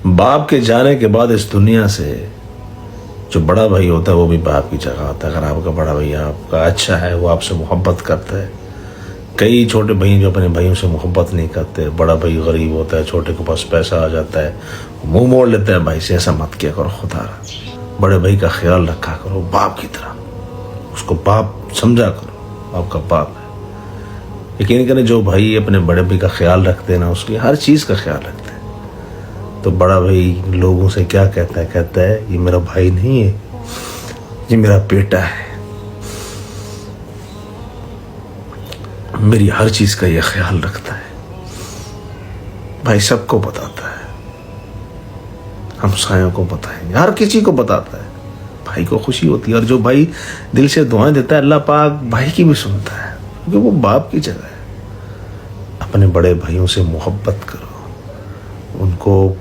باپ کے جانے کے بعد اس دنیا سے جو بڑا بھائی ہوتا ہے وہ بھی باپ کی جگہ ہوتا ہے. اگر آپ کا بڑا بھائی آپ کا اچھا ہے, وہ آپ سے محبت کرتا ہے. کئی چھوٹے بھائی جو اپنے بھائیوں سے محبت نہیں کرتے, بڑا بھائی غریب ہوتا ہے, چھوٹے کے پاس پیسہ آ جاتا ہے, منہ موڑ لیتا ہے بھائی سے. ایسا مت کیا کرو, خدا را بڑے بھائی کا خیال رکھا کرو باپ کی طرح, اس کو باپ سمجھا کرو, آپ کا باپ ہے. یقین کریں جو بھائی اپنے بڑے بھائی کا خیال رکھتے ہیں نا, اس کی ہر چیز کا خیال رکھتے ہیں. تو بڑا بھائی لوگوں سے کیا کہتا ہے, کہتا ہے یہ میرا بھائی نہیں ہے, یہ میرا بیٹا ہے, میری ہر چیز کا یہ خیال رکھتا ہے. بھائی سب کو بتاتا ہے, ہمسایوں کو بتائیں گے, ہر کسی کو بتاتا ہے. بھائی کو خوشی ہوتی ہے, اور جو بھائی دل سے دعائیں دیتا ہے اللہ پاک بھائی کی بھی سنتا ہے, کیونکہ وہ باپ کی جگہ ہے. اپنے بڑے بھائیوں سے محبت کرو, ان کو